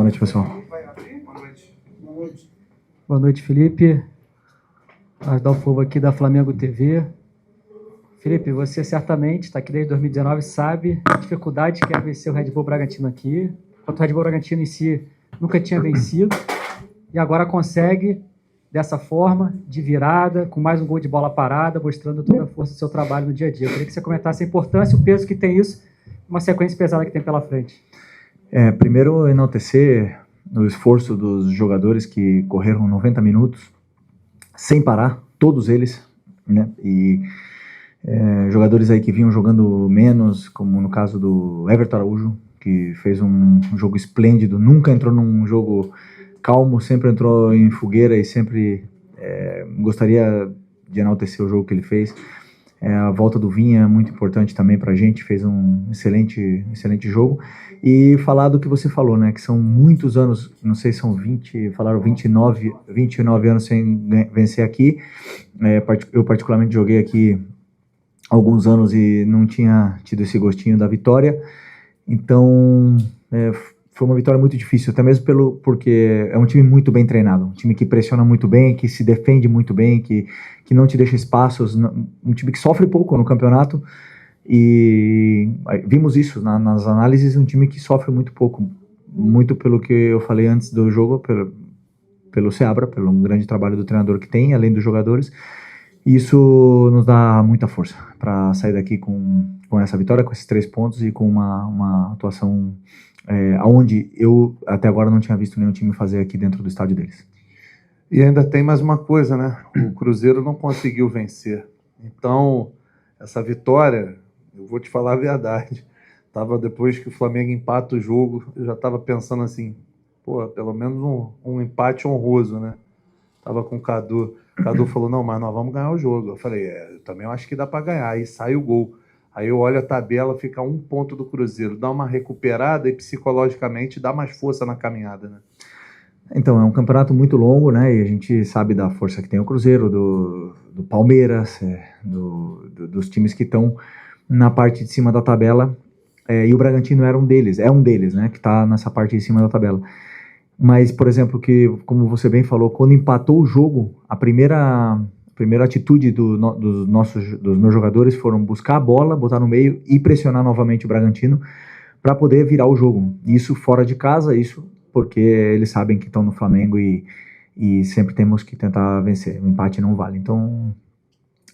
noite, pessoal. Boa noite, Felipe. Adolfo aqui da Flamengo TV. Felipe, você certamente está aqui desde 2019, sabe a dificuldade que é vencer o Red Bull Bragantino aqui. Enquanto o Red Bull Bragantino em si nunca tinha vencido e agora consegue dessa forma, de virada, com mais um gol de bola parada, mostrando toda a força do seu trabalho no dia a dia. Eu queria que você comentasse a importância e o peso que tem isso, uma sequência pesada que tem pela frente. Primeiro, enaltecer o esforço dos jogadores que correram 90 minutos, sem parar, todos eles, né? E jogadores aí que vinham jogando menos, como no caso do Everton Araújo, que fez um jogo esplêndido, nunca entrou num jogo calmo, sempre entrou em fogueira e sempre gostaria de enaltecer o jogo que ele fez. A volta do Vinha é muito importante também pra gente, fez um excelente jogo. E falar do que você falou, né, que são muitos anos, não sei se são 29 anos sem vencer aqui. Eu particularmente joguei aqui alguns anos e não tinha tido esse gostinho da vitória. Então, foi uma vitória muito difícil, até mesmo porque é um time muito bem treinado, um time que pressiona muito bem, que se defende muito bem, que não te deixa espaços, um time que sofre pouco no campeonato, e vimos isso nas análises, um time que sofre muito pouco, muito pelo que eu falei antes do jogo, pelo Seabra, pelo grande trabalho do treinador que tem, além dos jogadores. Isso nos dá muita força para sair daqui com essa vitória, com esses 3 pontos e com uma atuação onde eu até agora não tinha visto nenhum time fazer aqui dentro do estádio deles. E ainda tem mais uma coisa, né? O Cruzeiro não conseguiu vencer. Então, essa vitória, eu vou te falar a verdade, depois que o Flamengo empata o jogo, eu já estava pensando assim, pelo menos um empate honroso, né? Tava com o Cadu. O Cadu falou, não, mas nós vamos ganhar o jogo. Eu falei, eu também acho que dá para ganhar. Aí sai o gol. Aí eu olho a tabela, fica 1 ponto do Cruzeiro. Dá uma recuperada e psicologicamente dá mais força na caminhada, né? Então, é um campeonato muito longo, né? E a gente sabe da força que tem o Cruzeiro, do Palmeiras, dos times que estão na parte de cima da tabela. E o Bragantino é um deles, né? Que está nessa parte de cima da tabela. Mas, por exemplo, como você bem falou, quando empatou o jogo, a primeira atitude dos meus jogadores foram buscar a bola, botar no meio e pressionar novamente o Bragantino para poder virar o jogo. Isso fora de casa, isso porque eles sabem que estão no Flamengo e sempre temos que tentar vencer. O empate não vale. Então,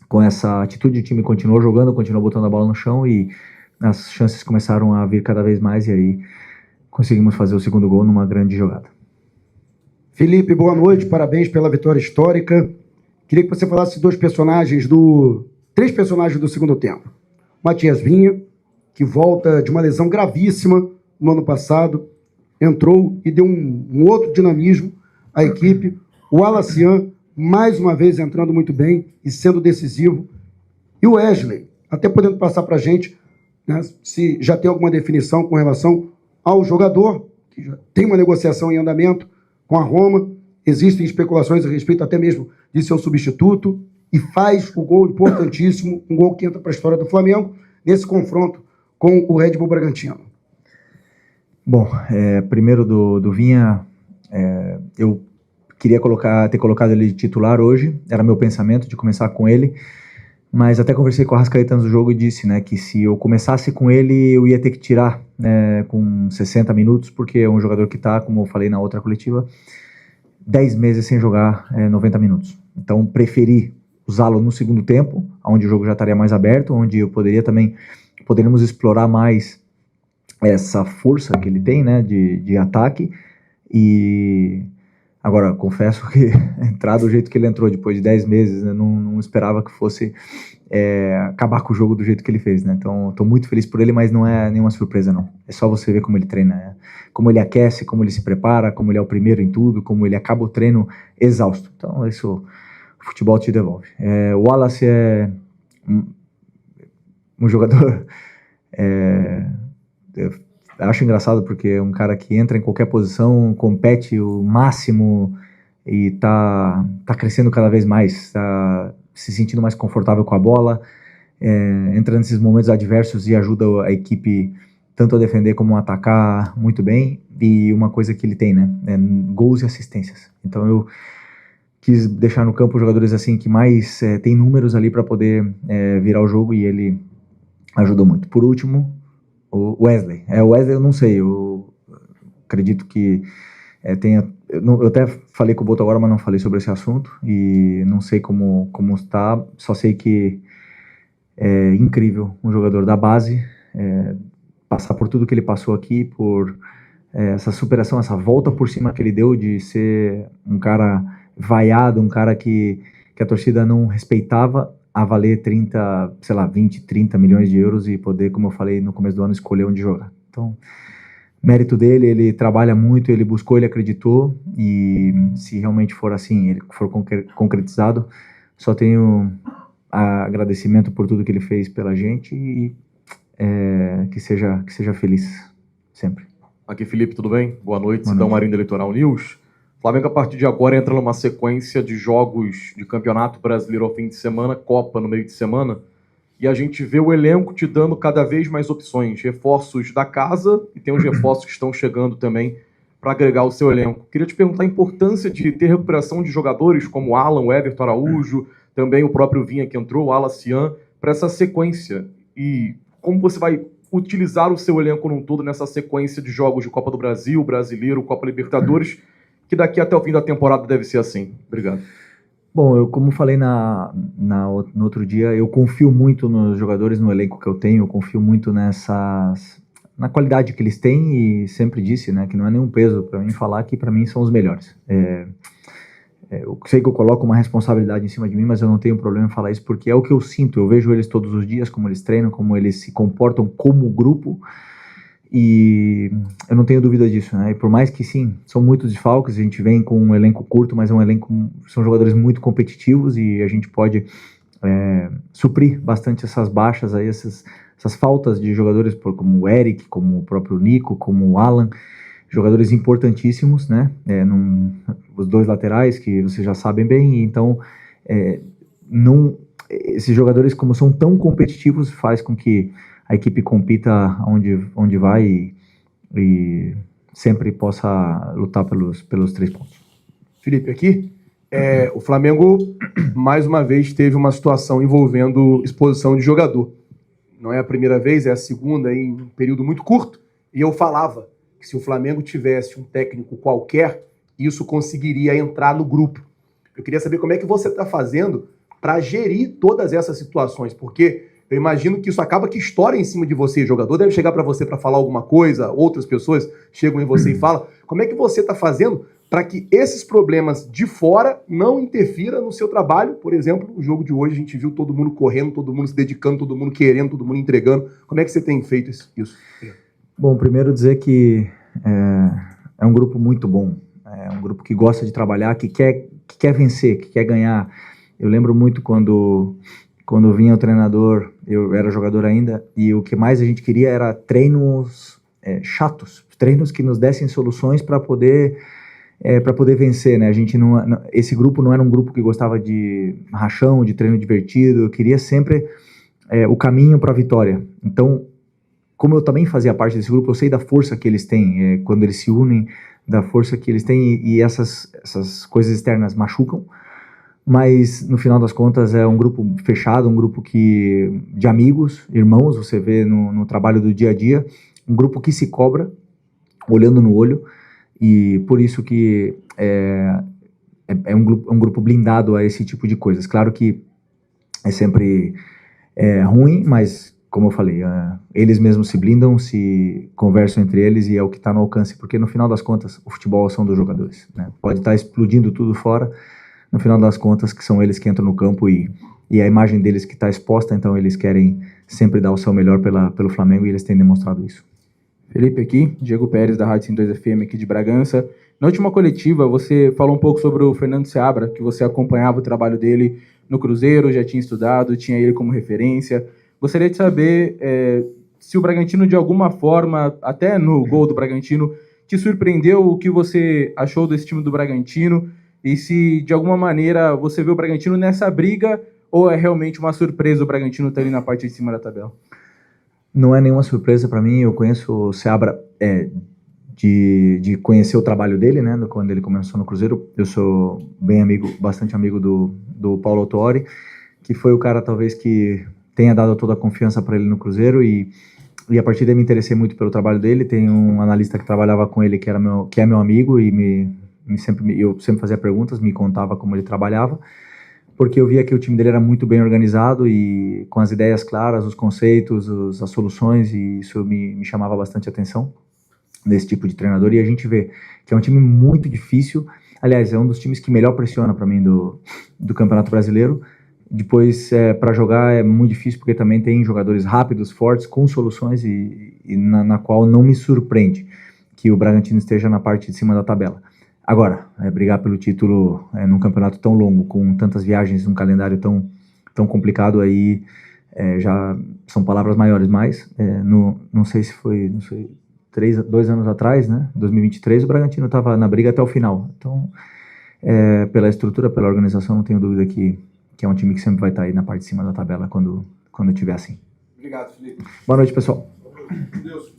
com essa atitude, o time continuou jogando, continuou botando a bola no chão e as chances começaram a vir cada vez mais e aí conseguimos fazer o segundo gol numa grande jogada. Felipe, boa noite, parabéns pela vitória histórica. Queria que você falasse três personagens do segundo tempo. Matias Vinha, que volta de uma lesão gravíssima no ano passado, entrou e deu um outro dinamismo à equipe. O Alacian, mais uma vez, entrando muito bem e sendo decisivo. E o Wesley, até podendo passar para a gente, né, se já tem alguma definição com relação ao jogador, que já tem uma negociação em andamento com a Roma, existem especulações a respeito até mesmo de seu substituto, e faz o gol importantíssimo, um gol que entra para a história do Flamengo, nesse confronto com o Red Bull Bragantino. Bom, primeiro do Vinha, eu queria ter colocado ele de titular hoje, era meu pensamento de começar com ele, mas até conversei com o Arrascaeta no jogo e disse, né, que se eu começasse com ele, eu ia ter que tirar com 60 minutos, porque é um jogador que está, como eu falei na outra coletiva, 10 meses sem jogar 90 minutos. Então, preferi usá-lo no segundo tempo, onde o jogo já estaria mais aberto, onde eu poderíamos explorar mais essa força que ele tem, né, de ataque. E agora, confesso que entrar do jeito que ele entrou depois de 10 meses, né, não esperava que fosse acabar com o jogo do jeito que ele fez, né? Então, estou muito feliz por ele, mas não é nenhuma surpresa, não. É só você ver como ele treina, como ele aquece, como ele se prepara, como ele é o primeiro em tudo, como ele acaba o treino exausto. Então, isso o futebol te devolve. O Wallace é um jogador... eu acho engraçado porque é um cara que entra em qualquer posição, compete o máximo e tá crescendo cada vez mais, tá se sentindo mais confortável com a bola, entra nesses momentos adversos e ajuda a equipe tanto a defender como a atacar muito bem, e uma coisa que ele tem, né, gols e assistências. Então eu quis deixar no campo jogadores assim que mais tem números ali para poder virar o jogo, e ele ajudou muito. Por último, o Wesley. O Wesley eu não sei, eu acredito que tenha... Eu até falei com o Boto agora, mas não falei sobre esse assunto, e não sei como está, só sei que é incrível um jogador da base, passar por tudo que ele passou aqui, por essa superação, essa volta por cima que ele deu de ser um cara vaiado, um cara que a torcida não respeitava, a valer 20, 30 milhões de euros e poder, como eu falei no começo do ano, escolher onde jogar. Então, mérito dele, ele trabalha muito, ele buscou, ele acreditou, e se realmente for assim, ele for concretizado, só tenho agradecimento por tudo que ele fez pela gente, e que seja feliz sempre. Aqui, Felipe, tudo bem? Boa noite, Boa Cidão noite. Marinho da Litoral News. Flamengo, a partir de agora, entra numa sequência de jogos de Campeonato Brasileiro ao fim de semana, Copa no meio de semana, e a gente vê o elenco te dando cada vez mais opções, reforços da casa, e tem os reforços que estão chegando também para agregar o seu elenco. Queria te perguntar a importância de ter recuperação de jogadores como o Alan, o Everton Araújo, também o próprio Vinha que entrou, o Alacian, para essa sequência, e como você vai utilizar o seu elenco num todo nessa sequência de jogos de Copa do Brasil, Brasileiro, Copa Libertadores, que daqui até o fim da temporada deve ser assim. Obrigado. Bom, eu, como falei no outro dia, eu confio muito nos jogadores, no elenco que eu tenho, eu confio muito na qualidade que eles têm, e sempre disse, né, que não é nenhum peso para mim falar que para mim são os melhores. Eu sei que eu coloco uma responsabilidade em cima de mim, mas eu não tenho problema em falar isso, porque é o que eu sinto. Eu vejo eles todos os dias, como eles treinam, como eles se comportam como grupo, e eu não tenho dúvida disso, né? E por mais que sim, são muitos desfalques, a gente vem com um elenco curto, mas são jogadores muito competitivos, e a gente pode suprir bastante essas baixas aí, essas faltas de jogadores como o Eric, como o próprio Nico, como o Alan, jogadores importantíssimos, né? Os dois laterais, que vocês já sabem bem, então esses jogadores, como são tão competitivos, faz com que a equipe compita onde vai, e sempre possa lutar pelos 3 pontos. Felipe, aqui, o Flamengo mais uma vez teve uma situação envolvendo exposição de jogador. Não é a primeira vez, é a segunda em um período muito curto, e eu falava que se o Flamengo tivesse um técnico qualquer, isso conseguiria entrar no grupo. Eu queria saber como é que você está fazendo para gerir todas essas situações, porque eu imagino que isso acaba que estoura em cima de você. O jogador deve chegar para você para falar alguma coisa, outras pessoas chegam em você e falam. Como é que você está fazendo para que esses problemas de fora não interfiram no seu trabalho? Por exemplo, no jogo de hoje a gente viu todo mundo correndo, todo mundo se dedicando, todo mundo querendo, todo mundo entregando. Como é que você tem feito isso? Bom, primeiro dizer que é um grupo muito bom, é um grupo que gosta de trabalhar, que quer vencer, que quer ganhar. Eu lembro muito quando vinha o treinador, eu era jogador ainda, e o que mais a gente queria era treinos chatos, treinos que nos dessem soluções para poder vencer, né? A gente esse grupo não era um grupo que gostava de rachão, de treino divertido. Eu queria sempre o caminho para a vitória. Então, como eu também fazia parte desse grupo, eu sei da força que eles têm, quando eles se unem, da força que eles têm, e essas coisas externas machucam, mas no final das contas é um grupo fechado, um grupo de amigos, irmãos, você vê no trabalho do dia a dia, um grupo que se cobra, olhando no olho, e por isso que é um grupo blindado a esse tipo de coisas. Claro que é sempre ruim, mas como eu falei, eles mesmos se blindam, se conversam entre eles, e é o que está no alcance, porque no final das contas o futebol são dos jogadores, né? Pode estar explodindo tudo fora, no final das contas que são eles que entram no campo, e a imagem deles que está exposta, então eles querem sempre dar o seu melhor pelo Flamengo, e eles têm demonstrado isso. Felipe aqui, Diego Pérez da Rádio 102 FM aqui de Bragança. Na última coletiva você falou um pouco sobre o Fernando Seabra, que você acompanhava o trabalho dele no Cruzeiro, já tinha estudado, tinha ele como referência. Gostaria de saber se o Bragantino, de alguma forma, até no gol do Bragantino, te surpreendeu, o que você achou desse time do Bragantino, e se, de alguma maneira, você vê o Bragantino nessa briga, ou é realmente uma surpresa o Bragantino estar ali na parte de cima da tabela? não é nenhuma surpresa para mim. Eu conheço o Seabra de conhecer o trabalho dele, né? Quando ele começou no Cruzeiro. Eu sou bastante amigo do Paulo Autuori, que foi o cara talvez que tenha dado toda a confiança para ele no Cruzeiro e a partir daí me interessei muito pelo trabalho dele. Tem um analista que trabalhava com ele que é meu amigo e eu sempre fazia perguntas, me contava como ele trabalhava, porque eu via que o time dele era muito bem organizado e com as ideias claras, os conceitos, as soluções, e isso me chamava bastante atenção desse tipo de treinador. E a gente vê que é um time muito difícil. Aliás, é um dos times que melhor pressiona para mim do Campeonato Brasileiro. Depois, para jogar é muito difícil, porque também tem jogadores rápidos, fortes, com soluções, e na qual não me surpreende que o Bragantino esteja na parte de cima da tabela. Agora, brigar pelo título num campeonato tão longo, com tantas viagens, num calendário tão complicado, aí já são palavras maiores, mas não sei se foi 2 anos atrás, né, 2023, o Bragantino estava na briga até o final. Então, pela estrutura, pela organização, não tenho dúvida que é um time que sempre vai estar aí na parte de cima da tabela quando tiver assim. Obrigado, Felipe. Boa noite, pessoal. Deus.